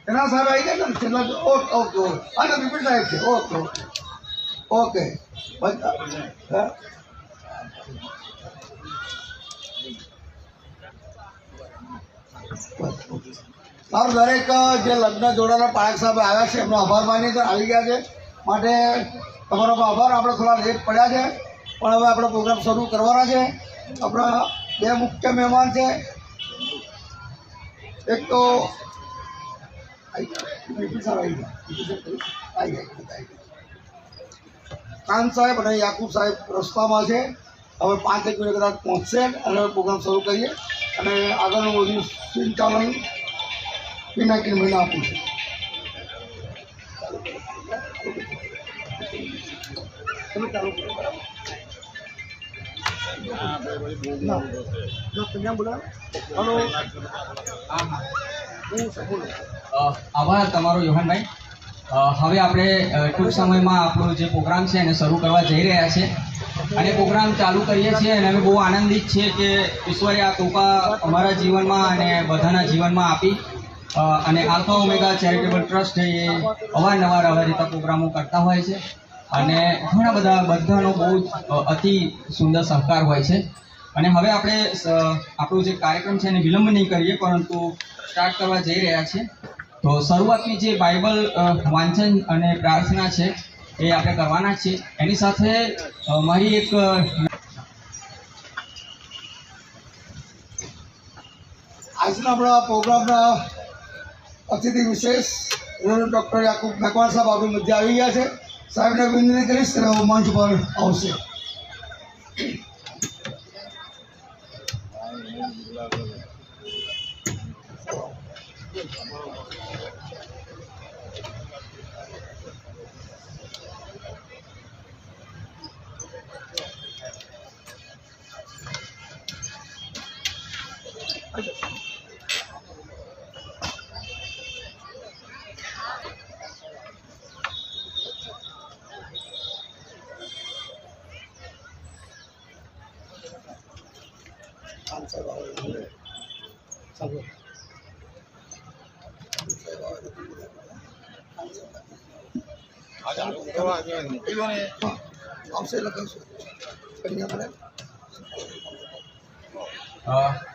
એના સાહેબ આવી ગયા ને છેલ્લા. Okay okay okay. હા બીપીડ સાહેબ છે. ઓકે ઓકે સારું. દરેક જે લગ્ન જોડાના પાયક સાહેબ આવ્યા છે એમનો આભાર માની આવી ગયા છે, માટે તમારો આભાર. આપણે થોડા લેટ પડ્યા છે પણ હવે આપણો પ્રોગ્રામ શરૂ કરવાના છે. આપણા બે મુખ્ય મહેમાન છે, એક તો ખાન સાહેબ અને યાકુબ સાહેબ રસ્તામાં છે. હવે 5 મિનિટ કદાચ પહોંચશે અને પ્રોગ્રામ શરૂ કરીએ અને આગળનું બધું સંચાલન પિનાકી મહિને આપું છું. આભાર તમારો યોહાનભાઈ. હવે આપણે ટૂંક સમયમાં આપણો જે પ્રોગ્રામ છે એને શરૂ કરવા જઈ રહ્યા છે અને પ્રોગ્રામ ચાલુ કરીએ છીએ અને અમે બહુ આનંદિત છીએ કે ઈશ્વરે આ તોફા અમારા જીવનમાં અને બધાના જીવનમાં આપી અને આલ્ફા ઓમેગા ચેરિટેબલ ટ્રસ્ટ એ અવારનવાર આવા રીતે પ્રોગ્રામો કરતા હોય છે અને ઘણા બધાનો બહુ જ અતિ સુંદર સહકાર હોય છે. અને હવે આપણે આપણો જે કાર્યક્રમ છે એને વિલંબ નહીં કરીએ પરંતુ સ્ટાર્ટ કરવા જઈ રહ્યા છીએ. તો શરૂઆતની જે બાઇબલ વાંચન અને પ્રાર્થના છે એ આપણે કરવાના છીએ. એની સાથે મારી એક આજના આપણા પ્રોગ્રામના અતિથિ વિશેષ ડૉક્ટર યાકુબ મેકવાન સાહેબ આપણી મધ્ય આવી ગયા છે. સાહેબને વિનંતી કરીશ કે મંચ પર આવશે.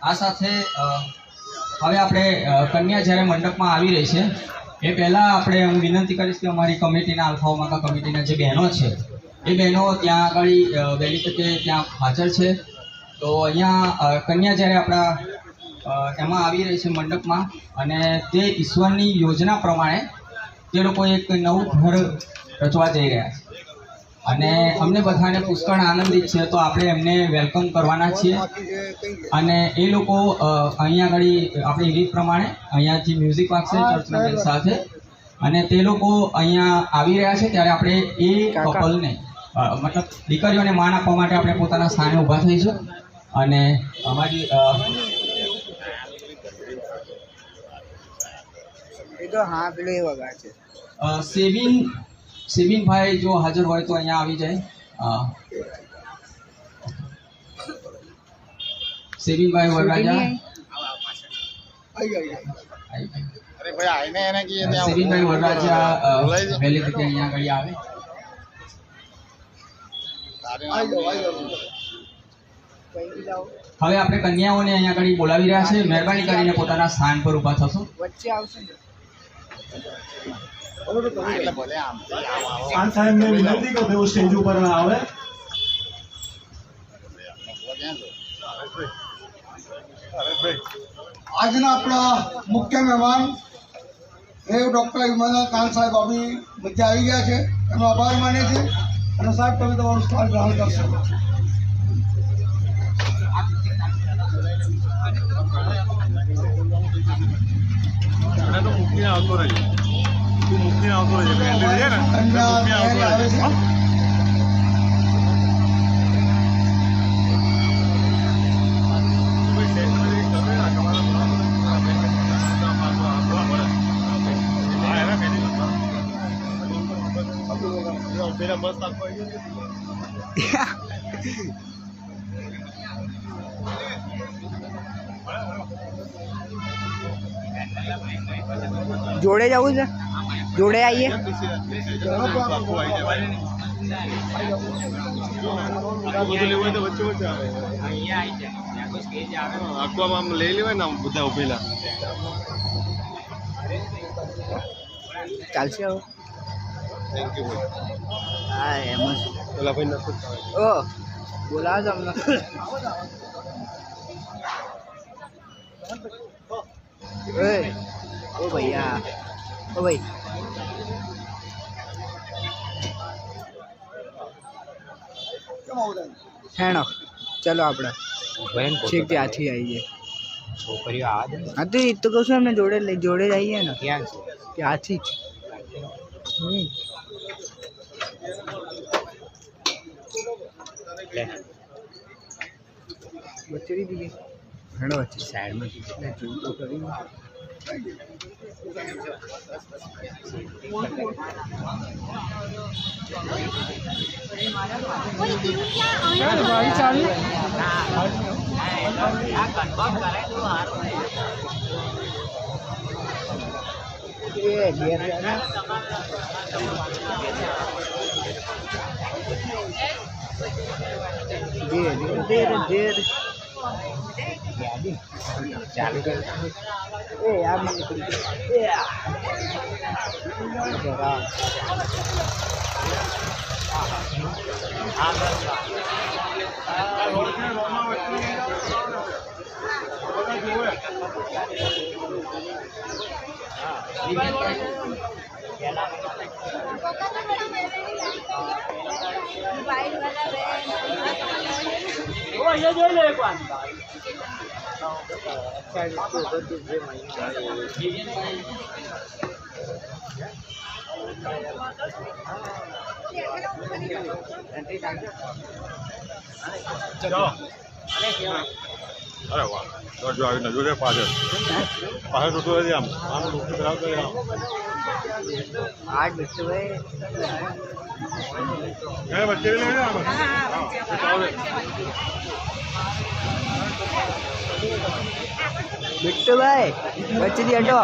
આ સાથે હવે આપણે કન્યા જ્યારે મંડપમાં આવી રહી છે એ પહેલાં આપણે હું વિનંતી કરીશ કે અમારી કમિટીના આલ્ફા ઓમેગા કમિટીના જે બહેનો છે એ બહેનો ત્યાં આગળ વહેલી તકે ત્યાં હાજર છે. તો અહીંયા કન્યા જ્યારે આપણા એમાં આવી રહી છે મંડપમાં અને તે ઈશ્વરની યોજના પ્રમાણે તે લોકો એક નવું ઘર રચવા જઈ રહ્યા છે અને અમને બધાને પુષ્કળ આનંદિત છે. તો આપણે એમને વેલકમ કરવાના છીએ અને એ લોકો અહીંયા આગળ આપણી રીત પ્રમાણે અહીંયાથી મ્યુઝિક વાગશે ચર્ચના બેલ સાથે અને તે લોકો અહીંયા આવી રહ્યા છે ત્યારે આપણે એ કપલને મતલબ દીકરીઓને માન આપવા માટે આપણે પોતાના સ્થાને ઊભા થઈશું અને અમારી સેબિનભાઈ જો હાજર હોય તો અહીંયા આવી જાય. સેબિનભાઈ વરરાજા સેબિનભાઈ વરરાજા વહેલી તકે અહીંયા આગળ આવે. હવે આપણે કન્યાઓને અહીંયા આગળ બોલાવી રહ્યા છે. મહેરબાની કરીને પોતાના સ્થાન પર ઊભા થશો. વચ્ચે આવશે ખાન સાહેબને વિનંતી કે તેઓ સ્ટેજ ઉપર આવે. આજના આપણા મુખ્ય મહેમાન એ ડૉક્ટર ઇમરાન ખાન સાહેબ આપણી મધ્ય આવી ગયા છે, એનો આભાર માને છે અને સાહેબ તમે તમારું સ્થાન ગ્રહણ કરશો. આવતો રહેજો, તું મુક્તિ આવતો રહેજો ને આવે છે. मेरा बस आपको જોડે જવું છે, જોડે આવીએ. આખું આવી જાય. બધું લેવું હોય તો વચ્ચે વચ્ચે આવે. આખું આમ લઈ લેવાય ને આમ બધા ઉભેલા. ચાલશે હવે. થેન્ક યુ ભાઈ. હા એમાં પેલા ભાઈ નથી ઓ બોલાવો તમને. ઓ ભૈયા, ઓ ભાઈ કેમ આવું થાય? હેણો ચલો આપણે છેક ત્યાંથી આવીએ. છોકરીઓ આવે છે હા તો એ તો કહું છું એમને જોડે જોડે જ આવીએ ને ક્યાં છે ત્યાંથી જ. લે વચ્ચે દીધી હેણો વચ્ચે સાઈડમાં જોયું તો ખરી. ચાલુ કર અરે વાહ જો આવીને જોડે પાછળ પાછળ ટૂટો આમ આમ ટૂટો કરાવતો આમ આઠ મિનિટ ભાઈ વચ્ચે લઈને આમ બિટ્ટુભાઈ વચ્ચેથી હટો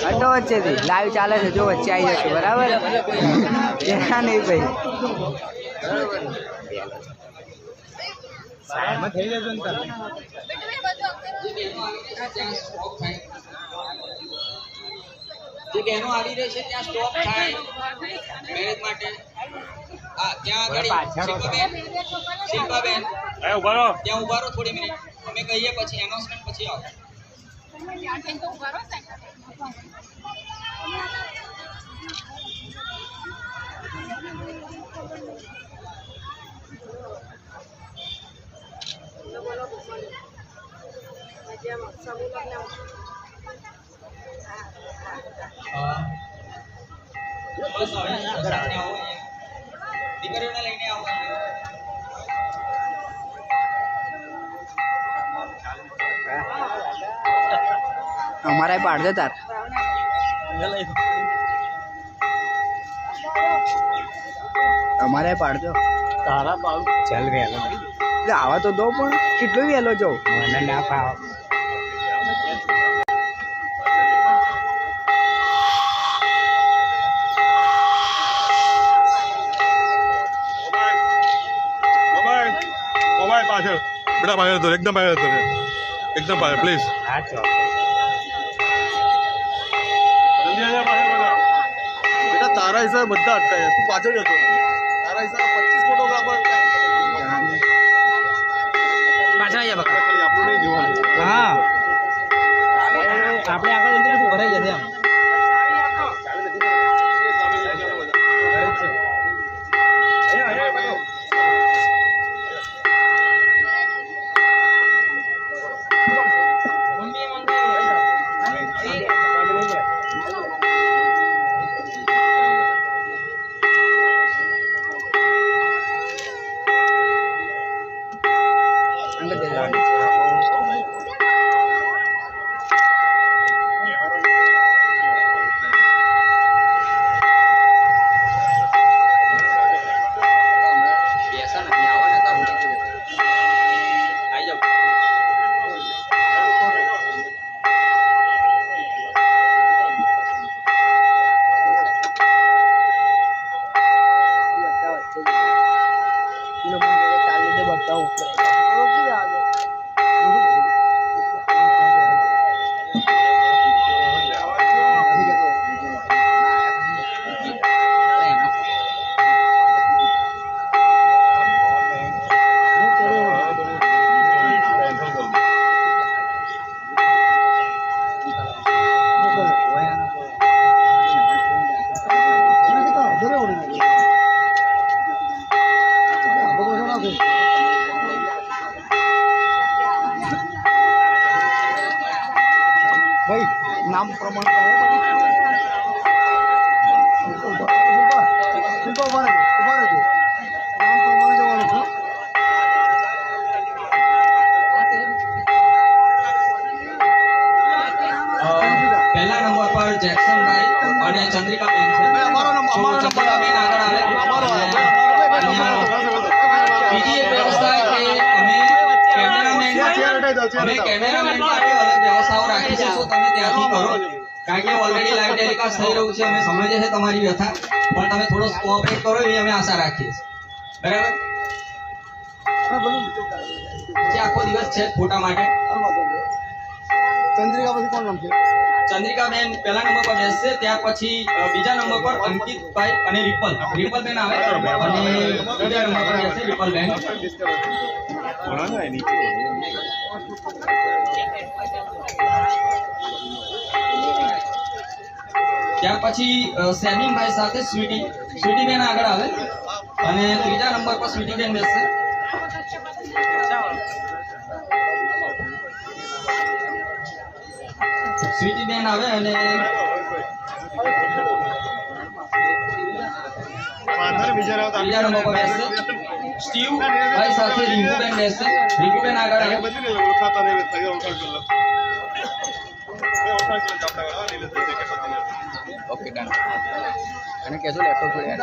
હટો વચ્ચેથી લાઈવ ચાલે છે જો વચ્ચે આવી જશે બરાબર ત્યાં નહીં ભાઈ સાઈડમાં થઈ જજો ને તમે જે બહેનો આવી રહી છે ત્યાં સ્ટોપ થાય મેરેજ માટે. હા ત્યાં આગળ શિલ્પાબેન ઉભા રહો ત્યાં ઉભા રહો થોડી મિનિટ, અમે કહીએ પછી એનાઉન્સમેન્ટ પછી આવો. બસ હવે સાથે આવો, દીકરીઓને લઈને આવો. અમારા પાડજો તાર અમારે પાડજો તારા પાડું ચાલ વહેલો આવા તો દો પણ કેટલો વહેલો જાઉં મને ના ફાવ પાછળ બેટા પાછળ તો એકદમ પાછળ તો એકદમ પાછળ પ્લીઝ હા ચો જલ્દી આવજો પાછળ બધા બેટા તારા હિસાબે બધા અટકાય તું પાછળ જતો તારા હિસાબે 25 ફોટોગ્રાફર પાછળ આવી જા બકા ખાલી આપણું નહીં જોવાનું હા આપણે આગળ જઈને બધું ભરાઈ જશે આમ ભાઈ નામ પ્રમાણે ઉભા રહેજો. નામ પ્રમાણે જવાનું છે. પહેલા નંબર પર જેક્સનભાઈ અને ચંદ્રિકાબેન છે. અમારો નંબર ચંદ્રિકાબેન આગળ આવે. બીજી એક વ્યવસ્થા કે અમે કેમેરામેન માટે અલગ વ્યવસ્થાઓ રાખી છે, તો તમે ત્યાંથી કરો, કારણ કે ઓલરેડી લાઈવ ટેલિકાસ્ટ થઈ રહ્યું છે. અમે સમજીએ છીએ તમારી વ્યથા, પણ તમે થોડો કોઓપરેટ કરો એવી અમે આશા રાખીએ છીએ. બરાબર? જે આખો દિવસ છે ફોટા માટે. ચંદ્રિકા પછી કોણ નામ છે? ચંદ્રિકાબેન પહેલા નંબર પર બેસશે, ત્યાર પછી બીજા નંબર પર અંકિતભાઈ અને રિપલબેન આવે, અને બીજા નંબર પર બેસશે રિપલબેન. ત્યાર પછી સેમિંગભાઈ સાથે સ્વીટીબેન આગળ આવે, અને ત્રીજા નંબર પર સ્વીટીબેન બેસશે. સ્વીટીબેન આવે અને ત્રીજા નંબર પર બેસશે સ્ટીવભાઈ સાથે રિંકુબેન બેસશે. રિંકુબેન આગળ આવે. Okay done. અને કહેજો લેપટોપ જોડે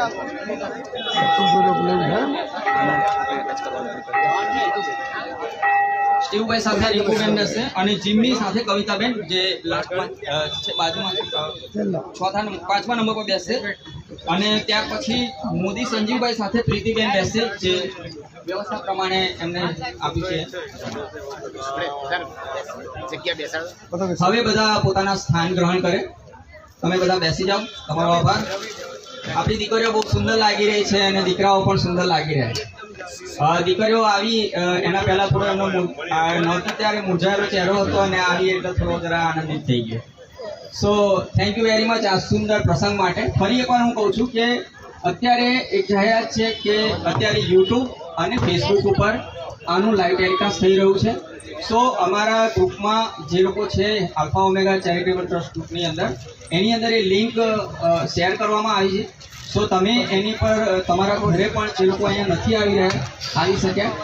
સ્ટીવભાઈ સાથે રિંકુબેન બેસશે, અને જીમની સાથે કવિતાબેન જે લાસ્ટમાં છે બાજુમાં પાંચમા નંબર પર બેસશે. અને ત્યાર પછી મોદી સંજીવભાઈ સાથે પ્રીતિબેન બેસશે, જે વ્યવસ્થા પ્રમાણે એમને આપ્યું છે. હવે બધા પોતાના સ્થાન ગ્રહણ કરે. તમે બધા બેસી જાઓ. તમારો આભાર. આપણી દીકરીઓ બહુ સુંદર લાગી રહી છે, અને દીકરાઓ પણ સુંદર લાગી રહ્યા છે. દીકરીઓ આવી એના પહેલા થોડો એમનો નહોતો ત્યારે મૂંઝાયેલો ચહેરો હતો, અને આવી એટલે થોડો જરા આનંદિત થઈ ગયો. So thank you very much આ સુંદર પ્રસંગ માટે. ફરી એકવાર હું કહું છું કે અત્યારે એક જાહેરાત છે કે અત્યારે યુટ્યુબ અને ફેસબુક ઉપર આનું લાઈવ ટેલિકાસ્ટ થઈ રહ્યું છે. સો અમારા ગ્રુપમાં જે લોકો છે આલ્ફા ઓમેગા ચેરિટેબલ ટ્રસ્ટ ગ્રુપની અંદર, એની અંદર એ લિંક શેર કરવામાં આવી છે. સો તમે એની પર તમારા ઘરે પણ જે લોકો અહીંયા નથી આવી શક્યા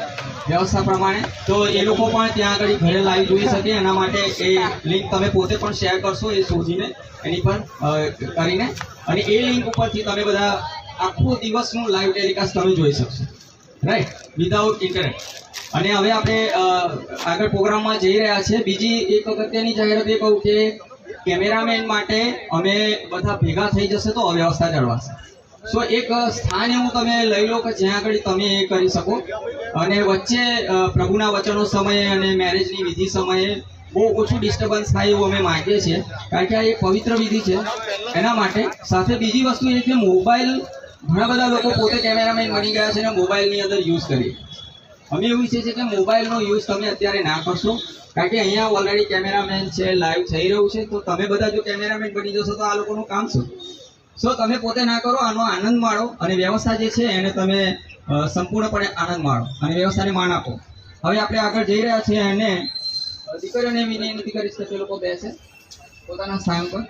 વ્યવસ્થા પ્રમાણે, તો એ લોકો પણ ત્યાં આગળ ઘરે લાઈવ જોઈ શકે. એના માટે એ લિંક તમે પોતે પણ શેર કરશો એ શોધીને એની પર કરીને, અને એ લિંક ઉપરથી તમે બધા આખો દિવસનું લાઈવ ટેલિકાસ્ટ તમે જોઈ શકશો, રાઈટ, વિધાઉટ ઇન્ટરનેટ. અને હવે આપણે આગળ પ્રોગ્રામમાં જઈ રહ્યા છે. બીજી એક અગત્યની જાહેરાત એ કહું કે કેમેરામેન માટે અમે બધા ભેગા થઈ જશે તો અવ્યવસ્થા જળવાશે. સો એક સ્થાન એવું તમે લઈ લો કે જ્યાં આગળ તમે એ કરી શકો, અને વચ્ચે પ્રભુના વચનો સમયે અને મેરેજની વિધિ સમયે બહુ ઓછું ડિસ્ટર્બન્સ થાય એવું અમે માંગીએ છીએ, કારણ કે આ એક પવિત્ર વિધિ છે એના માટે. સાથે બીજી વસ્તુ એ કે મોબાઈલ, ઘણા બધા લોકો પોતે કેમેરામેન બની ગયા છે અને મોબાઈલની અંદર યુઝ કરીએ. અમે એવું ઈચ્છીએ છીએ કે મોબાઈલનો યુઝ તમે અત્યારે ના કરશો, કારણ કે અહીંયા ઓલરેડી કેમેરામેન છે, લાઈવ થઈ રહ્યું છે. તો તમે બધા જો કેમેરામેન બની જશો તો આ લોકોનું કામ શું? સો તમે પોતે ના કરો, આનો આનંદ માણો, અને વ્યવસ્થા જે છે એને તમે સંપૂર્ણપણે આનંદ માણો અને વ્યવસ્થાને માન આપો. હવે આપણે આગળ જઈ રહ્યા છીએ, અને દીકરીઓને વિનંતી કરીશ કે તે લોકો બેસે પોતાના સ્થાન પર.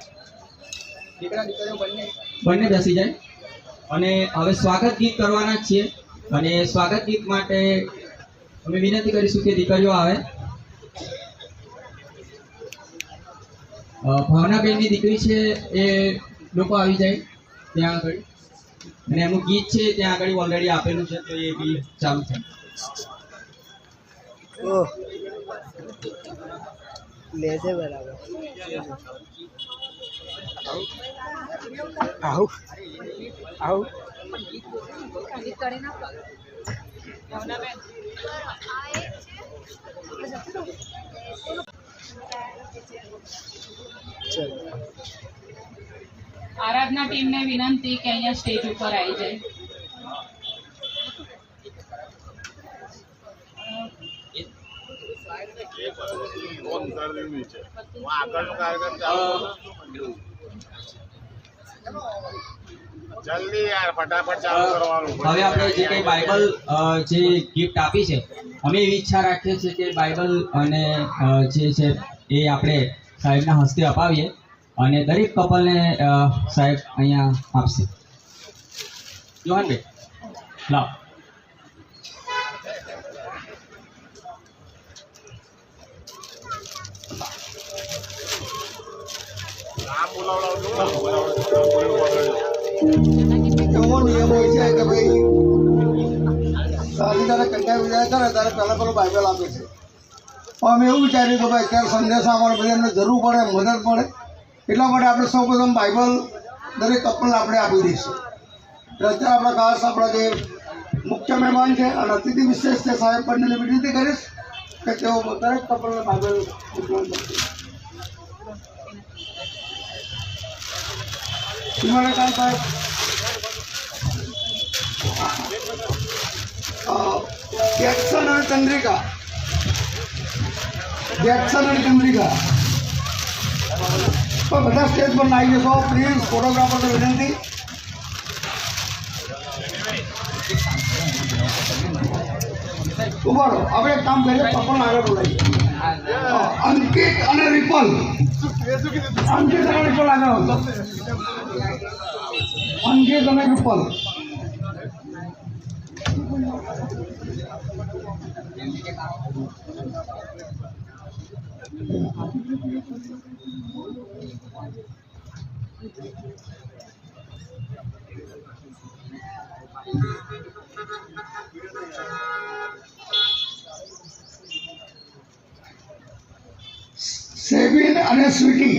દીકરીઓ બંને બેસી જાય. અને હવે સ્વાગત ગીત કરવાના જ છીએ, અને સ્વાગત ગીત માટે અમે વિનંતી કરીશું કે દીકરીઓ આવે. ભાવનાબેનની દીકરી છે એ લોકો આવી જાય ત્યાં આગળ, અને એનું ગીત છે ત્યાં આગળ ઓલરેડી આપેલું છે, તો એ બી ચાલુ છે. લેજે બરાબર. આવું આવું આરાધના ટીમને વિનંતી કે અહીંયા સ્ટેજ ઉપર આવી જાય. આગળનો કાર્યક્રમ ચાલુ જલ્દી યાર ફટાફટ ચાલુ કરવાનું. હવે આપણે જે કંઈ બાઇબલ જે ગિફ્ટ આપી છે, અમે એવી ઈચ્છા રાખીએ છીએ કે બાઇબલ અને જે છે એ આપણે સાહેબના હસ્તે અપાવીએ અને દરેક કપલને સાહેબ અહીંયા આપશે. જોહાનભાઈ લાવ. નામ બોલાવડાવજો. એવો નિયમ હોય છે કે ભાઈ સારી તારે કન્યા વિદાય કરે ત્યારે પહેલાં પેલું બાઇબલ આપે છે. પણ અમે એવું વિચાર્યું કે ભાઈ અત્યારે સંદેશા અમારે બધાને જરૂર પડે, મદદ પડે, એટલા માટે આપણે સૌ પ્રથમ બાઇબલ દરેક કપલને આપણે આપી દઈશું. એટલે અત્યારે આપણા ખાસ આપણા જે મુખ્ય મહેમાન છે અને અતિથિ વિશેષ છે સાહેબ પંડિતને વિનંતી કરીશ કે તેઓ દરેક કપલને બાઇબલ વિતરણ કરશે. હિમાલયકાંત સાહેબ જેક્સન અને ચંદ્રિકા, જેક્સન અને ચંદ્રિકા તો બધા સ્ટેજ પર લાવી જશો પ્લીઝ. ફોટોગ્રાફરને વિનંતી. ઉભા રહો, આપણે એક કામ કરીએ, કપલ આગળ બોલાવીએ. અંકિત અને રિપલ, અંકિત અને રિપલ આગળ આવજો. અંકિત અને રિપલ. સેબિન અને સ્વીટી.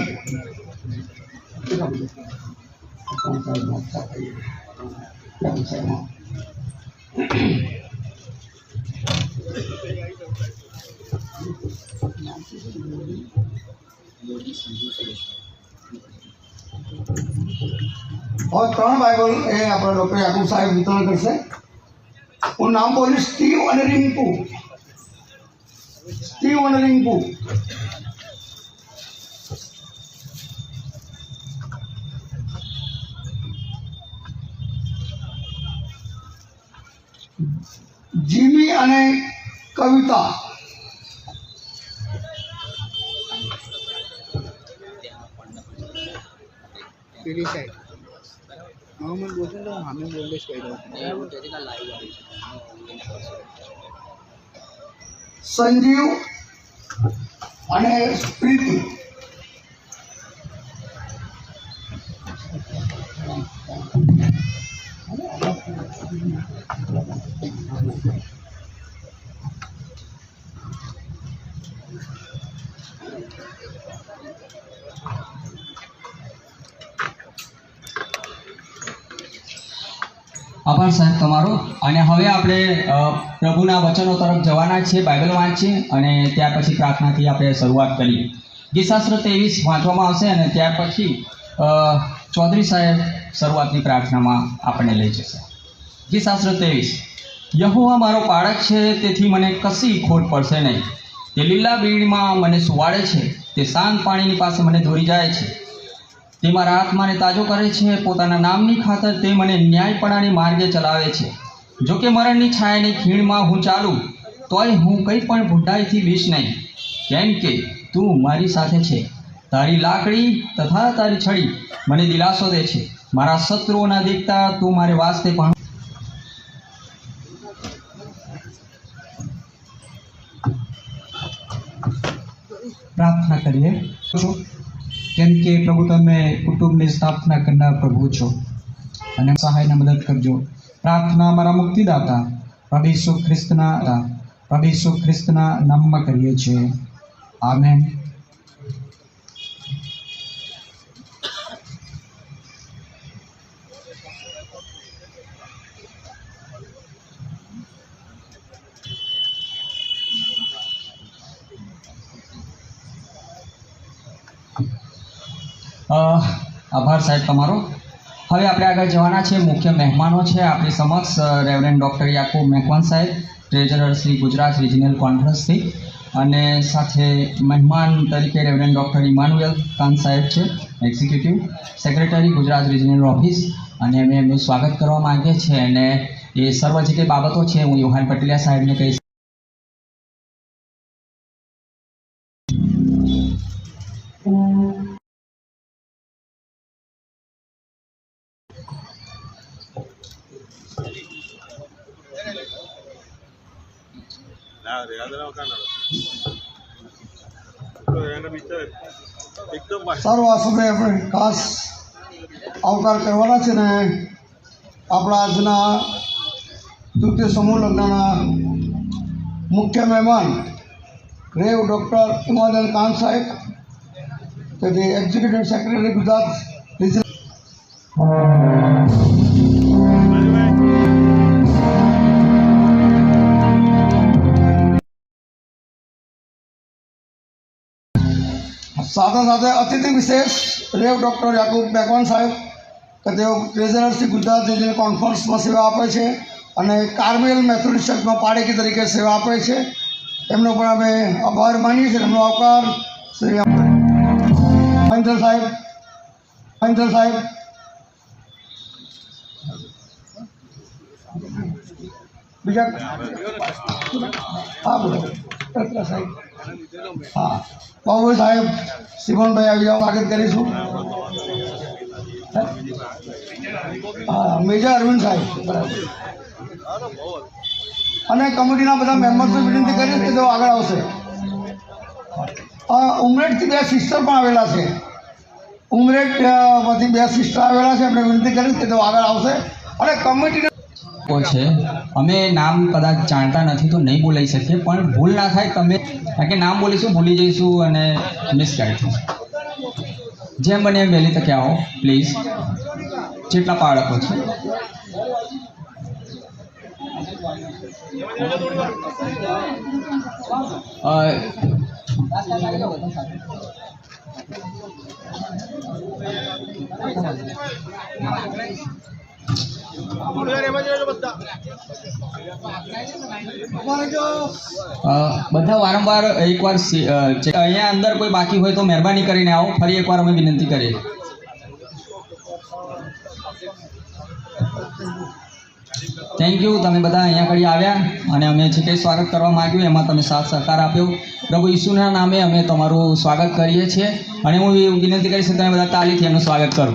और 3 बाइबल એ આપણા ડૉક્ટર યાકુબ સાહેબ વિતરણ કરશે. હું નામ બોલીશ સ્ટીવ અને રિંકુ. સ્ટીવ અને રિંકુ. જીમી અને કવિતા. પેલી સાઈડ હા મને બોલશે તો અમે બોલે જ કહી દઉં. સંજીવ અને પ્રીતિ. આભાર સાહેબ તમારો. અને હવે આપણે પ્રભુના વચનો તરફ જવાના છીએ. બાઇબલ વાંચીએ અને ત્યાર પછી પ્રાર્થનાથી આપણે શરૂઆત કરીએ. ગીતશાસ્ત્ર 23 વાંચવામાં આવશે અને ત્યાર પછી ચૌધરી સાહેબ શરૂઆતની પ્રાર્થનામાં આપણને લઈ જશે. ગીતશાસ્ત્ર 23. યહોવા મારો પાળક છે, તેથી મને કશી ખોટ પડશે નહીં. તે લીલા બીડમાં મને સુવાડે છે, તે શાંત પાણીની પાસે મને દોરી જાય છે. તે મારા આત્માને તાજો કરે છે, પોતાના નામની ખાતર તે મને ન્યાયપણાની માર્ગે ચલાવે છે. જો કે મરણની છાયાની ખીણમાં હું ચાલું, તોય હું કંઈ પણ ભૂંડાઈથી બીશ નહીં, કેમ કે તું મારી સાથે છે. તારી લાકડી તથા તારી છડી મને દિલાસો દે છે. મારા શત્રુઓના દેખતા તું મારે વાસ્તે પણ. પ્રાર્થના કરીએ. કેમ કે પ્રભુ તમે કુટુંબની સ્થાપના કરનાર પ્રભુ છો અને સહાયને મદદ કરજો. પ્રાર્થના અમારા મુક્તિદાતા પ્રભુ ઈસુ ખ્રિસ્તના નામમાં કરીએ છીએ. આમેન. આભાર સાહેબ તમારો. હવે આપણે આગળ જવાના છે. મુખ્ય મહેમાનો છે આપણી સમક્ષ રેવરેન્ડ ડૉક્ટર યાકુબ મેકવાન સાહેબ, ટ્રેઝરર શ્રી ગુજરાત રિજનલ કોન્ફરન્સથી, અને સાથે મહેમાન તરીકે રેવરેન્ડ ડૉક્ટર ઇમાનુએલ ખાન સાહેબ છે, executive secretary Gujarat regional office, અને અમે એમનું સ્વાગત કરવા માંગીએ છીએ. અને એ સર્વ જે કંઈ બાબતો છે હું યોહાન પટેલિયા સાહેબને કહીશ. સારું, આ સમયે આપણે ખાસ આવકાર કરવાના છે ને આપણા આજના તૃતીય સમૂહ લગ્નના મુખ્ય મહેમાન રેવ ડૉક્ટર ઇમાનુએલ ખાન સાહેબ, કે જે એક્ઝિક્યુટિવ સેક્રેટરી ગુજરાત રિજનલ. સાથે સાથે અતિથિ વિશેષ રેવ ડૉક્ટર યાકુબ મેકવાન સાહેબ, કે તેઓ ટ્રેઝરર શ્રી ગુજરાત રિજનલ કોન્ફરન્સમાં સેવા આપે છે અને કાર્મેલ મેથોડિસ્ટ ચર્ચમાં પાડેકી તરીકે સેવા આપે છે. એમનો પણ અમે આભાર માનીએ છીએ. એમનો આવકાર શ્રી મહેન્દ્ર સાહેબ. બીજા હા બોલો સાહેબ. હા, બાબુભાઈ સાહેબ, સિમોનભાઈ આવી જાઓ, સ્વાગત કરીશું. હા, મેજર અરવિંદ સાહેબ, બરાબર. અને કમિટીના બધા મેમ્બર્સને વિનંતી કરીશ કે તેઓ આગળ આવશે. ઉમરેઠથી 2 સિસ્ટર પણ આવેલા છે. ઉમરેઠમાંથી 2 સિસ્ટર આવેલા છે. એમને વિનંતી કરીશ કે તેઓ આગળ આવશે. અને કમિટીને છે, અમે નામ કદાચ જાણતા નથી તો નહીં બોલાવી શકીએ, પણ ભૂલ ના થાય તમે, કારણ કે નામ બોલીશું ભૂલી જઈશું અને મિસગાઈડ થશે. જેમ બને એમ વહેલી તકે આવો પ્લીઝ. જેટલા બાળકો છે બધા વારંવાર એકવાર અહીંયા અંદર કોઈ બાકી હોય તો મહેરબાની કરીને આવો. ફરી એકવાર અમે વિનંતી કરીએ. થેન્ક યુ, તમે બધા અહીંયા આગળ આવ્યા અને અમે જે કંઈ સ્વાગત કરવા માંગ્યું એમાં તમે સાથ સહકાર આપ્યો. પ્રભુ ઈસુના નામે અમે તમારું સ્વાગત કરીએ છીએ અને હું વિનંતી કરીશ કે તમે બધા તાલીથી એમનું સ્વાગત કરો.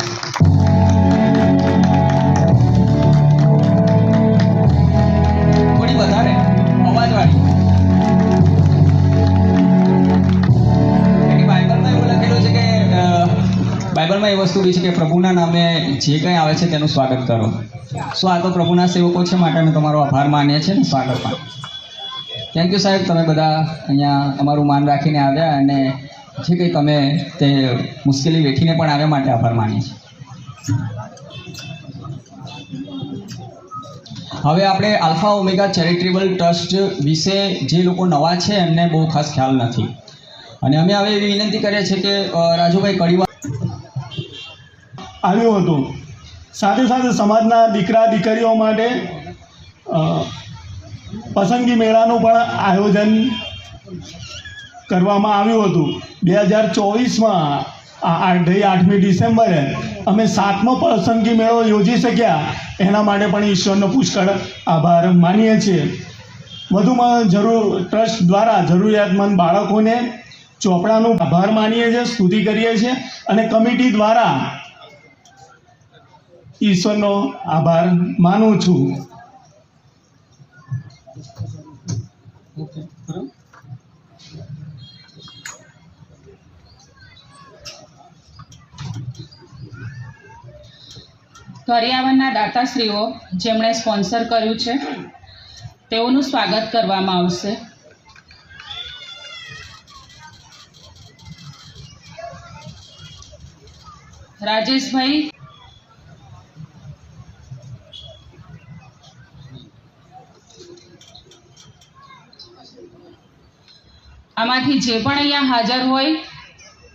થોડી વધારે અવાજવાળી. બાઇબલમાં એવું લખેલું છે કે બાઇબલમાં એ વસ્તુ બી છે કે પ્રભુના નામે જે કંઈ આવે છે તેનું સ્વાગત કરો. આ તો પ્રભુના સેવકો છે માટે અમે તમારો આભાર માનીએ છીએ ને સ્વાગત પણ. થેન્ક યુ સાહેબ, તમે બધા અહીંયા અમારું માન રાખીને આવ્યા અને જે કંઈ તમે તે મુશ્કેલી વેઠીને પણ આવ્યા માટે આભાર માનીએ છીએ. હવે આપણે આલ્ફા ઓમેગા ચેરિટેબલ ટ્રસ્ટ વિશે જે લોકો નવા છે એમને બહુ ખાસ ખ્યાલ નથી અને અમે હવે એવી વિનંતી કરીએ છીએ કે રાજુભાઈ કડીવા આવ્યું હતું. સાથે સાથે સમાજના દીકરા દીકરીઓ માટે પસંદગી મેળાનું પણ આયોજન કરવામાં આવ્યું હતું. 2024માં 8મી ડિસેમ્બરે અમે 7મો પસંદગી મેળો યોજી શક્યા, એના માટે પણ ઈશ્વરનો પુષ્કળ આભાર માનીએ છીએ. વધુમાં ટ્રસ્ટ દ્વારા જરૂરિયાતમંદ બાળકોને ચોપડાનું આભાર માનીએ છીએ, સ્તુતિ કરીએ છીએ અને કમિટી દ્વારા ઈશ્વરનો આભાર માનું છું. કરિયાવરના દાતાશ્રીઓ જેમણે સ્પોન્સર કર્યું છે તેઓનું સ્વાગત કરવામાં આવશે. રાજેશભાઈ, આમાંથી જે પણ અહીંયા હાજર હોય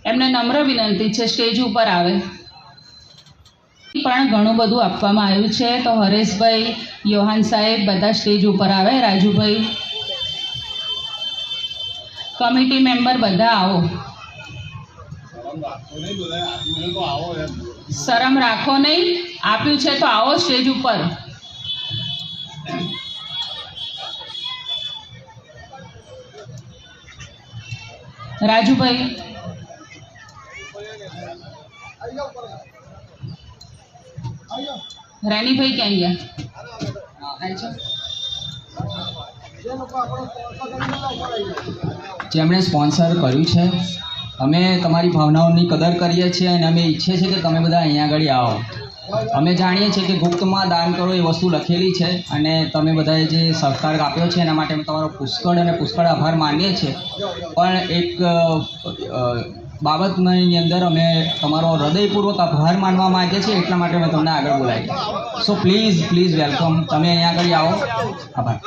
એમને નમ્ર વિનંતી છે સ્ટેજ ઉપર આવે. પણ ઘણું બધું આપવામાં આવ્યું છે, તો હરેશભાઈ, યોહાન સાહેબ બધા સ્ટેજ ઉપર આવે. રાજુભાઈ, કમિટી મેમ્બર બધા આવો. શરમ રાખો નહીં, આપ્યું છે તો આવો સ્ટેજ ઉપર. રાજુભાઈ, રાનીભાઈ ક્યાં ગયા? જેમણે સ્પોન્સર કર્યું છે, અમે તમારી ભાવનાઓની કદર કરીએ છીએ અને અમે ઈચ્છીએ છીએ કે તમે બધા અહીંયા આગળ આવો. અમે જાણીએ છીએ કે ગુપ્તમાં દાન કરો એ વસ્તુ લખેલી છે અને તમે બધાએ જે સહકાર આપ્યો છે એના માટે અમે તમારો પુષ્કળ અને પુષ્કળ આભાર માનીએ છીએ. પણ એક બાબતની અંદર અમે તમારો હૃદયપૂર્વક આભાર માનવા માંગીએ છીએ, એટલા માટે અમે તમને આગળ બોલાવીએ. સો પ્લીઝ વેલકમ, તમે અહીંયા આગળ આવો. આભાર.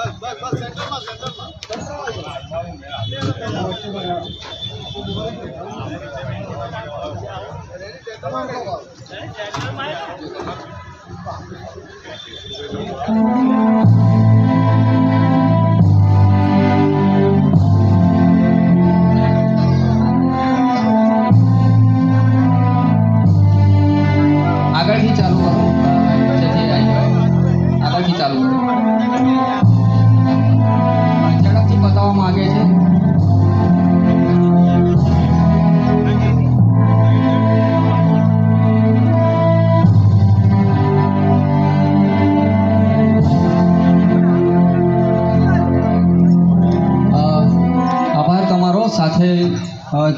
આગળથી ચાલુ કરો. આગળથી ચાલુ કરો. ઝડપથી બતાવવા માંગે છે. આભાર તમારો. સાથે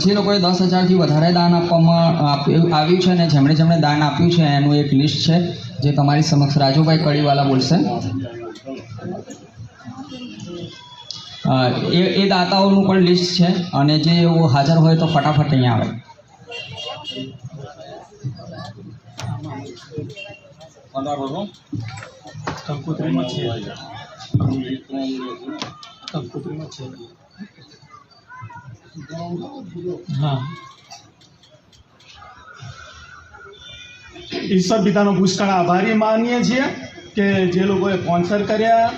જે લોકોએ 10,000થી વધારે દાન આપવામાં આવ્યું છે અને જેમણે દાન આપ્યું છે એનું એક લિસ્ટ છે જે તમારી સમક્ષ રાજુભાઈ કડીવાલા બોલશે. એ દાતાઓનું પણ લિસ્ટ છે અને જે હાજર હોય તો ફટાફટ અહીંયા આવે. હા, ઈશ્વર પિતાનો પુષ્કળ આભારી માનીએ છીએ કે જે લોકોએ સ્પોન્સર કર્યા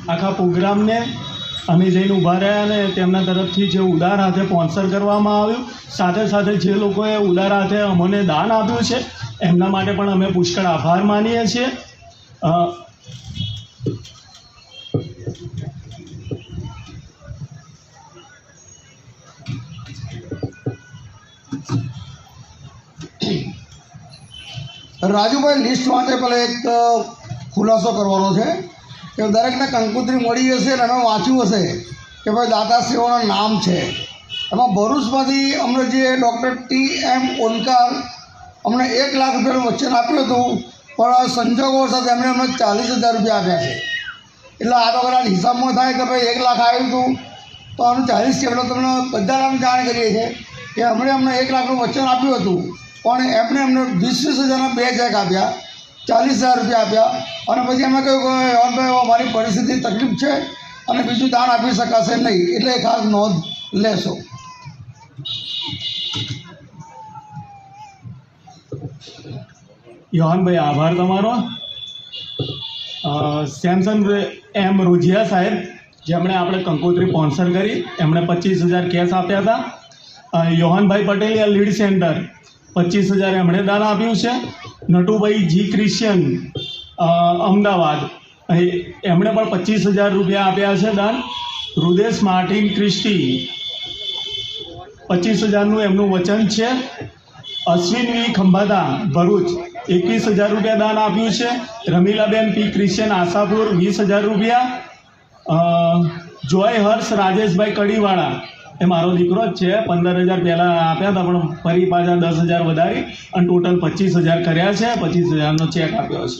આખા પ્રોગ્રામને. અમે જઈને ઊભા રહ્યા અને તેમના તરફથી જે ઉદાર હાથે સ્પોન્સર કરવામાં આવ્યું, સાથે સાથે જે લોકોએ ઉદાર હાથે અમને દાન આપ્યું છે એમના માટે પણ અમે પુષ્કળ આભાર માનીએ છીએ. રાજુભાઈ, લિસ્ટ માટે પહેલાં એક ખુલાસો કરવાનો છે કે દરેકને કંકોત્રી મળી હશે અને અમે વાંચ્યું હશે કે ભાઈ દાતાશ્રીઓના નામ છે. એમાં ભરૂચમાંથી અમને જે ડૉક્ટર TM ઓનકાર અમને 1 લાખ રૂપિયાનું વચન આપ્યું હતું, પણ સંજોગો સાથે એમણે અમને 40,000 રૂપિયા આપ્યા છે. એટલે આ તો કદાચ હિસાબમાં થાય કે ભાઈ 1 લાખ આવ્યું હતું તો આનું 40 છે. એટલે તમને બધાને જાણ કરીએ છીએ કે અમને 1 લાખનું વચન આપ્યું હતું, પણ એમને 20,000ના 2 ચેક આપ્યા, 40,000 રૂપિયા આપ્યા. અને પછી એમાં કહ્યું કે ભાઈ અમારી પરિસ્થિતિ તકલીફ છે અને બીજું દાન આપી શકાશે નહીં, એટલે ખાસ નોંધ લેશો. યોહાનભાઈ, આભાર તમારો. સેમસન M રોજિયા સાહેબ, જેમણે આપણે કંકોત્રી સ્પોન્સર કરી, એમણે 25,000 કેશ આપ્યા હતા. યોહાનભાઈ પટેલિયા લીડ સેન્ટર 25,000 એમણે દાન આપ્યું છે. નટુભાઈ જી ક્રિશ્ચિયન અમદાવાદ, એમણે પણ 25,000 રૂપિયા આપ્યા છે દાન. રુદેશ માર્ટિન ક્રિસ્ટી 25,000નું એમનું વચન છે. અશ્વિન વી ખંભાતા ભરૂચ 21,000 રૂપિયા દાન આપ્યું છે. રમીલાબેન પી ક્રિશ્ચિયન આશાપુર 20,000 રૂપિયા. જોય હર્ષ રાજેશભાઈ કડીવાળા, એ મારો દીકરો જ છે, 15,000 પહેલાં આપ્યા હતા પણ ફરી પાછા 10,000 વધારી અને ટોટલ 25,000 કર્યા છે. 25,000નો ચેક આપ્યો છે.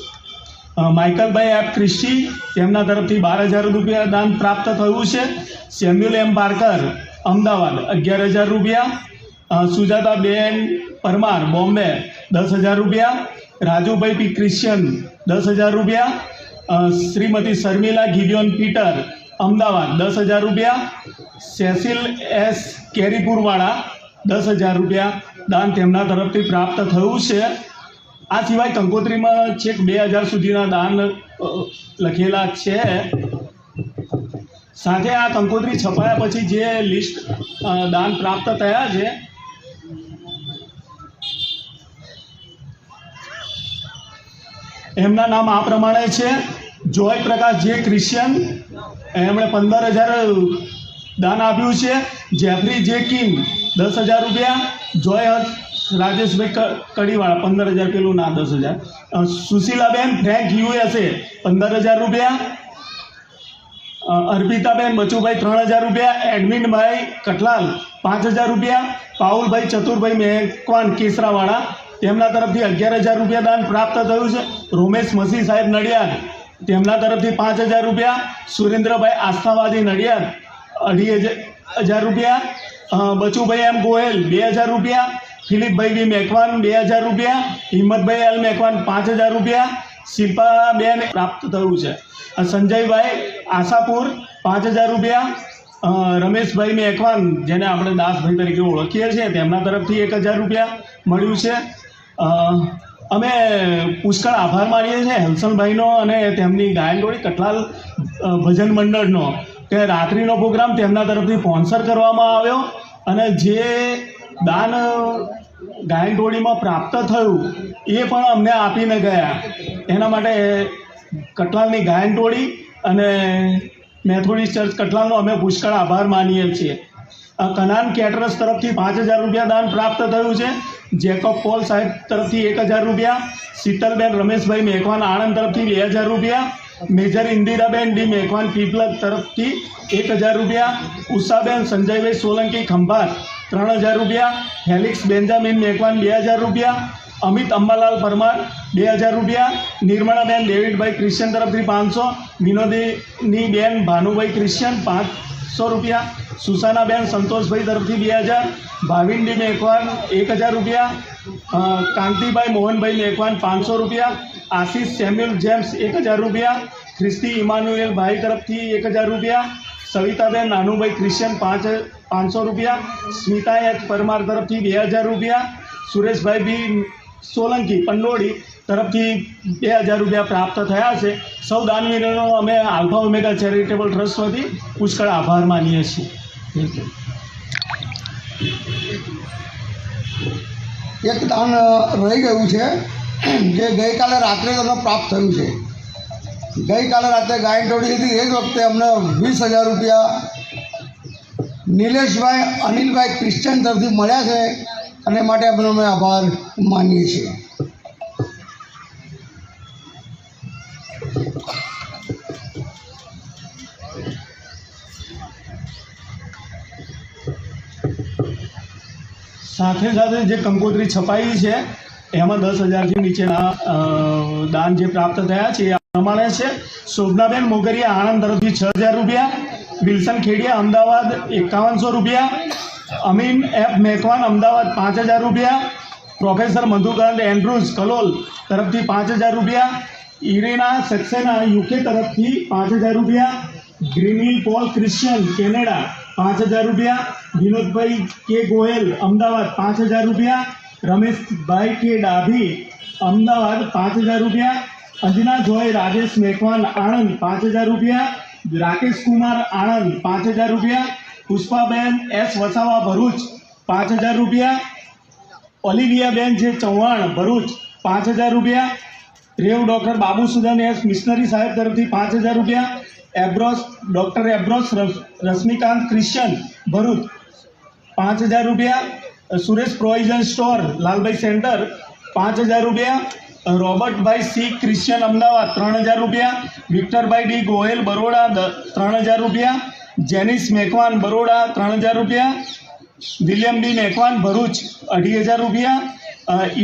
માઇકલભાઈ એફ ક્રિસ્ટી, તેમના તરફથી 12,000 રૂપિયા દાન પ્રાપ્ત થયું છે. સેમ્યુલ M પાર્કર અમદાવાદ 11,000 રૂપિયા. સુજાતાબેન પરમાર બોમ્બે 10,000 રૂપિયા. રાજુભાઈ પી ક્રિશ્ચિયન 10,000 રૂપિયા. શ્રીમતી શર્મિલા ગિડિયોન પીટર અમદાવાદ 10,000 રૂપિયા. સેસિલ S કેરીપુરવાળા 10,000 રૂપિયા દાન તેમના તરફથી પ્રાપ્ત થયું છે. આ સિવાય કંકોત્રીમાં છેક 2,000 સુધીના દાન લખેલા છે. સાથે આ કંકોત્રી છપાયા પછી જે લિસ્ટ દાન પ્રાપ્ત થયા છે એમના નામ આ પ્રમાણે છે. જોય પ્રકાશ જે ક્રિશ્ચન, એમણે 15,000 દાન આપ્યું છે. જેફરી જે કિંગ 10,000 રૂપિયા. જોય રાજેશભાઈ કડીવાળા 15,000, પેલું ના 10,000. સુશીલાબેન ફ્રેન્ક USA 15,000 રૂપિયા. અર્પિતાબેન બચુભાઈ 3,000 રૂપિયા. એડમિનભાઈ કઠલાલ 5,000 રૂપિયા. પાઉલભાઈ ચતુરભાઈ મેકવાન કેસરાવાળા, તેમના તરફથી 11,000 રૂપિયા દાન પ્રાપ્ત થયું છે. રોમેશ મસી સાહેબ નડિયાદ, તેમના તરફથી 5,000 રૂપિયા. સુરેન્દ્રભાઈ આસ્થાવાદી નડિયાદ 2,500 રૂપિયા. બચુભાઈ એમ ગોહેલ 2,000 રૂપિયા. ફિલિપભાઈ બી મેકવાન 2,000 રૂપિયા. હિંમતભાઈ એલ મેકવાન 5,000 રૂપિયા. શિલ્પાબેન પ્રાપ્ત થયું છે. સંજયભાઈ આશાપુર 5,000 રૂપિયા. રમેશભાઈ મેકવાન, જેને આપણે દાસભાઈ તરીકે ઓળખીએ છીએ, તેમના તરફથી 1,000 રૂપિયા મળ્યું છે. અમે પુષ્કળ આભાર માનીએ છીએ હંસલભાઈનો અને તેમની ગાયન ટોળી કઠલાલ ભજન મંડળનો કે રાત્રિનો પ્રોગ્રામ તેમના તરફથી સ્પોન્સર કરવામાં આવ્યો અને જે દાન ગાયન ટોળીમાં પ્રાપ્ત થયું એ પણ અમને આપીને ગયા. એના માટે કઠલાલની ગાયન ટોળી અને મેથોડિસ્ટ ચર્ચ કઠલાલનો અમે પુષ્કળ આભાર માનીએ છીએ. કનાન કેટરર્સ તરફથી 5,000 રૂપિયા દાન પ્રાપ્ત થયું છે. જેકોબ પોલ સાહેબ તરફથી 1,000 રૂપિયા. શીતલબેન રમેશભાઈ મેકવાન આણંદ તરફથી 2,000 રૂપિયા. મેજર ઇન્દિરાબેન ડી મેકવાન પીપલગ તરફથી 1,000 રૂપિયા. ઉષાબેન સંજયભાઈ સોલંકી ખંભાત 3,000 રૂપિયા. હેલિક્સ બેન્જામિન મેકવાન 2,000 રૂપિયા. અમિત અંબાલાલ પરમાર 2,000 રૂપિયા. નિર્મળાબેન ડેવિડભાઈ ક્રિશ્ચન તરફથી 500. વિનોદીની બેન ભાનુભાઈ ક્રિશ્ચન 500 રૂપિયા. સુસાનાબેન સંતોષભાઈ તરફથી 2,000. ભાવિનડી મેકવાન 1,000 રૂપિયા. કાંતિભાઈ મોહનભાઈ મેકવાન 500 રૂપિયા. આશીષ સેમ્યુઅલ જેમ્સ 1,000 રૂપિયા. ખ્રિસ્તી ઇમાનુએલ ભાઈ તરફથી 1,000 રૂપિયા. સવિતાબેન નાનુભાઈ ક્રિશ્ચન 500 રૂપિયા. સ્મિતા એચ પરમાર તરફથી 2,000 રૂપિયા. સુરેશભાઈ બી સોલંકી પંડોળી તરફથી 2,000 રૂપિયા પ્રાપ્ત થયા છે. સૌ દાનવીરોનો અમે આલ્ફા ઓમેગા ચેરિટેબલ ટ્રસ્ટ વતી પુષ્કળ આભાર માનીએ છીએ. એક દાન રહી ગયું છે જે ગઈકાલે રાત્રે તમને પ્રાપ્ત થયું છે. ગઈકાલે રાત્રે ગાયન ટોળી હતી એ જ વખતે અમને 20,000 રૂપિયા નિલેશભાઈ અનિલભાઈ ક્રિશ્ચન તરફથી મળ્યા છે અને માટે અમે આભાર માનીએ છીએ. સાથે સાથે જે કંકોત્રી છપાઈ છે એમાં 10,000થી નીચેના દાન જે પ્રાપ્ત થયા છે એ આ પ્રમાણે છે. શોભનાબેન મોગરિયા આણંદ તરફથી 6,000 રૂપિયા. વિલ્સન ખેડિયા અમદાવાદ 5,100 રૂપિયા. અમીન એફ મેકવાન અમદાવાદ 5,000 રૂપિયા. પ્રોફેસર મધુકાંત એન્ડ્રુઝ કલોલ તરફથી 5,000 રૂપિયા. ઇરેના સક્સેના યુકે તરફથી 5,000 રૂપિયા. ગ્રીનવી પોલ ક્રિશ્ચન કેનેડા 5,000 રૂપિયા. વિનોદભાઈ કે ગોયલ અમદાવાદ 5,000 રૂપિયા. રમેશભાઈ કે ડાભી અમદાવાદ 5,000 રૂપિયા. અંજના જોય રાજેશ મેકવાન આણંદ 5,000 રૂપિયા. રાકેશ કુમાર આણંદ 5,000 રૂપિયા. પુષ્પાબેન એસ વસાવા ભરૂચ 5,000 રૂપિયા. ઓલિવિયાબેન જે ચૌહાણ ભરૂચ 5,000 રૂપિયા. રેવ ડૉક્ટર બાબુસુદન એસ મિશનરી સાહેબ તરફથી 5,000 રૂપિયા. એબ્રોસ ડૉક્ટર એબ્રોસ રશ્મિકાંત ક્રિશ્ચન ભરૂચ 5,000 રૂપિયા. Suresh provision store Lalbhai centre 5,000 રૂપિયા. રોબર્ટભાઈ સી ક્રિશ્ચન અમદાવાદ 3,000 રૂપિયા. વિક્ટરભાઈ ડી ગોહેલ બરોડા 3,000 રૂપિયા. જેનિસ મેકવાન બરોડા 3,000 રૂપિયા. વિલિયમ ડી મેકવાન ભરૂચ 2,500 રૂપિયા.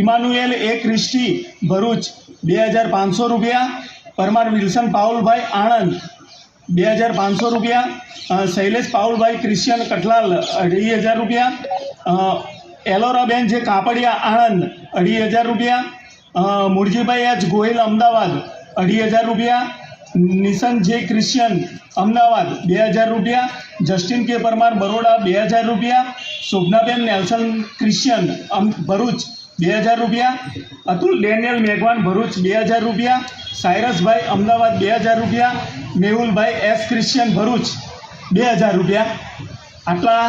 ઇમાનુએલ એ ક્રિસ્ટી ભરૂચ 2,500 રૂપિયા. પરમાર વિલ્સન પાઉલભાઈ આણંદ 2,500 રૂપિયા. શૈલેષ પાઉલભાઈ ક્રિશ્ચન કઠલાલ 2,500 રૂપિયા. એલોરાબેન જે કાપડિયા આણંદ 2,500 રૂપિયા. મુરજીભાઈ એચ ગોહિલ અમદાવાદ 2,500 રૂપિયા. નિશન જે ક્રિશ્ચિયન અમદાવાદ 2000 રૂપિયા, જસ્ટિન કે પરમાર બરોડા 2000 રૂપિયા, શોભનાબેન નેલ્સન ક્રિશ્ચિયન ભરૂચ 2000 રૂપિયા, અતુલ ડેનિયલ મેઘવાન ભરૂચ 2000 રૂપિયા, સાયરસભાઈ અમદાવાદ 2000 રૂપિયા, મેહુલભાઈ એસ ક્રિશ્ચિયન ભરૂચ 2000 રૂપિયા. આટલા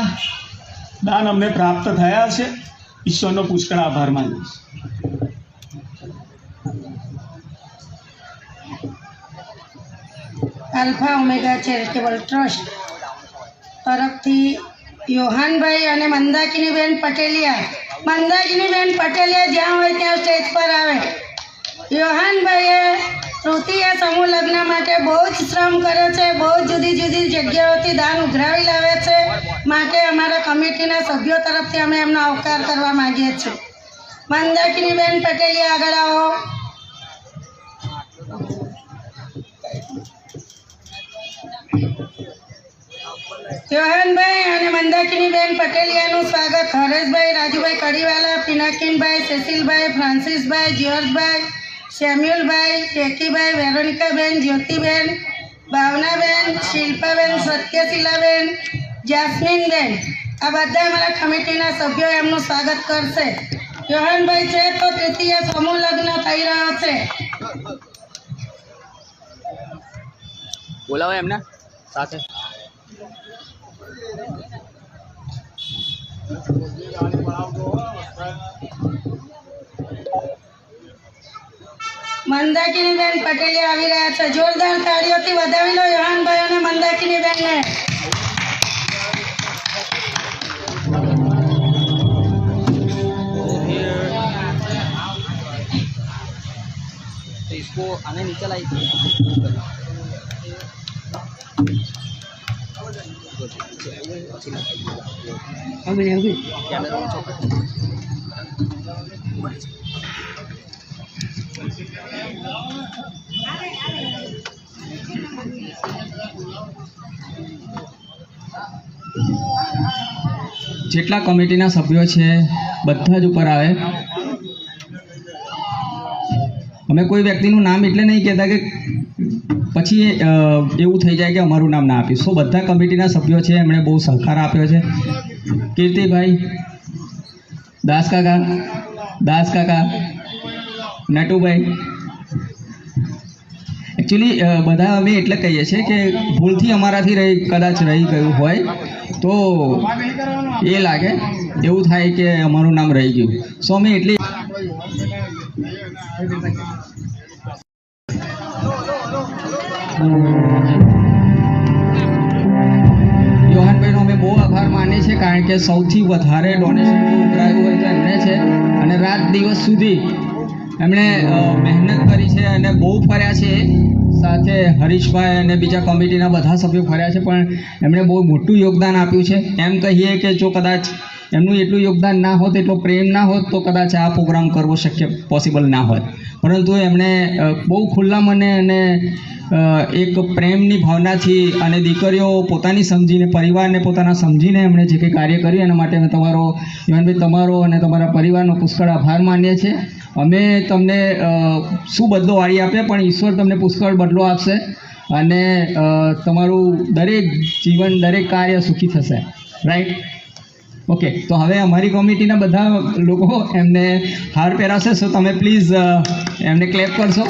દાન અમને પ્રાપ્ત થયા છે. ઈશ્વરનો પુષ્કળ આભાર માનીએ છીએ. આલ્ફા ઓમેગા ચેરિટેબલ ટ્રસ્ટ તરફથી યોહાનભાઈ અને મંદાકિનીબેન પટેલિયા જ્યાં હોય ત્યાં સ્ટેજ પર આવે. યોહાનભાઈએ તૃતીય સમૂહ લગ્ન માટે બહુ જ શ્રમ કરે છે, બહુ જુદી જુદી જગ્યાઓથી દાન ઉઘરાવી લાવે છે. માટે અમારા કમિટીના સભ્યો તરફથી અમે એમનો આવકાર કરવા માગીએ છીએ. મંદાકિનીબેન પટેલિયા આગળ આવો. યોહાનભાઈ અને મંદાકિનીબેન પટેલિયાનું સ્વાગત હરેશભાઈ, રાજુભાઈ કડીવાલા, પિનાકીનભાઈ, સેસિલભાઈ, ફ્રાન્સિસભાઈ, જ્યોર્જભાઈ, સેમ્યુલભાઈ, ટેકીભાઈ, વેરોનિકાબેન, જ્યોતિબેન, ભાવનાબેન, શિલ્પાબેન, સત્યશીલાબેન, જાસ્મીનબેન, આ બધા અમારા કમિટીના સભ્યો એમનું સ્વાગત કરશે. યોહાનભાઈ છે તો તૃતીય સમૂહ લગ્ન થઈ રહ્યો છે. બોલાવો એમને સાથે. મંદાકિનીબેન પટેલિયા આવી રહ્યા છે. જોરદાર તાળીઓથી વધાવી લો યોહાનભાઈ અને મંદાકિનીબેનને. इसको आने नीचे लाई. જેટલા કમિટીના સભ્યો છે બધા જ ઉપર આવે. અમે કોઈ વ્યક્તિનું નામ એટલે નહીં કહેતા કે પછી એવું થઈ જાય કે અમારું નામ ના આપ્યું. સો બધા કમિટીના સભ્યો છે, એમણે બહુ સહકાર આપ્યો છે. કીર્તિભાઈ, દાસ કાકા, નટુભાઈ, એકચ્યુઅલી બધા અમે એટલે કહીએ છીએ કે ભૂલથી અમારાથી કદાચ રહી ગયું હોય તો એ લાગે, એવું થાય કે અમારું નામ રહી ગયું. સો અમે એટલી યોહાનભાઈનો અમે બહુ આભાર માનીએ છીએ, કારણ કે સૌથી વધારે ડોનેશન ઉભરાયું હોય તો એમણે છે. અને રાત દિવસ સુધી એમણે મહેનત કરી છે અને બહુ ફર્યા છે. સાથે હરીશભાઈ અને બીજા કમિટીના બધા સભ્યો ફર્યા છે, પણ એમણે બહુ મોટું યોગદાન આપ્યું છે. એમ કહીએ કે જો કદાચ એમનું એટલું યોગદાન ના હોત, એટલો પ્રેમ ના હોત તો કદાચ આ પ્રોગ્રામ કરવો પોસિબલ ના હોત. પરંતુ એમણે બહુ ખુલ્લા મને અને એક પ્રેમની ભાવનાથી અને દીકરીઓ પોતાની સમજીને, પરિવારને પોતાના સમજીને એમણે જે કંઈ કાર્ય કર્યું એના માટે અમે તમારો યોહાનભાઈ, તમારો અને તમારા પરિવારનો પુષ્કળ આભાર માનીએ છીએ. અમે તમને શું બદલો વાળી આપીએ, પણ ઈશ્વર તમને પુષ્કળ બદલો આપશે અને તમારું દરેક જીવન, દરેક કાર્ય સુખી થશે. રાઈટ? ઓકે, તો હવે અમારી કમિટીના બધા લોકો એમને હાર પહેરાવશે. સો તમે પ્લીઝ એમને ક્લેપ કરશો.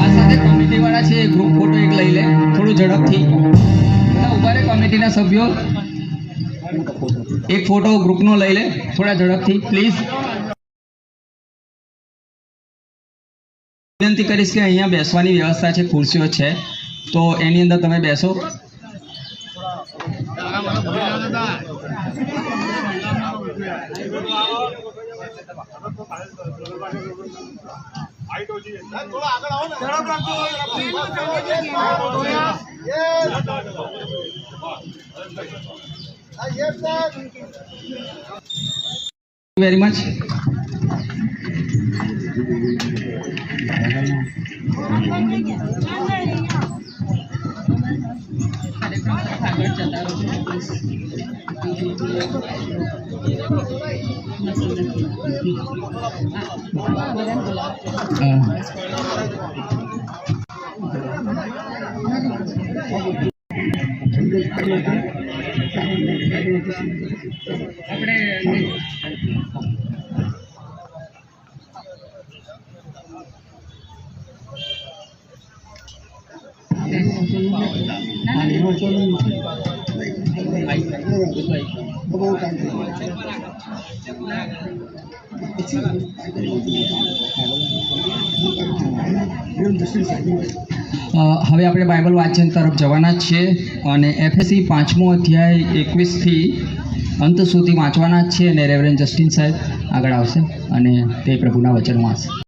આ સાથે કમિટીવાળા છે, ગ્રુપ ફોટો એક લઈ લે, થોડું ઝડપથી. બધા ઉભા રહે કમિટીના સભ્યો, એક ફોટો ગ્રુપનો લઈ લે, થોડા ઝડપથી પ્લીઝ. વિનંતી કરીશ કે અહીંયા બેસવાની વ્યવસ્થા છે, ખુરશીઓ છે, તો એની અંદર તમે બેસો. Very much. હવે આપણે બાઇબલ વાંચન તરફ જવાના જ છીએ અને એફએસસી 5મો અધ્યાય 21થી અંત સુધી વાંચવાના જ છે અને રેવરેન્ડ જસ્ટિન સાહેબ આગળ આવશે અને તે પ્રભુના વચન વાંચશે.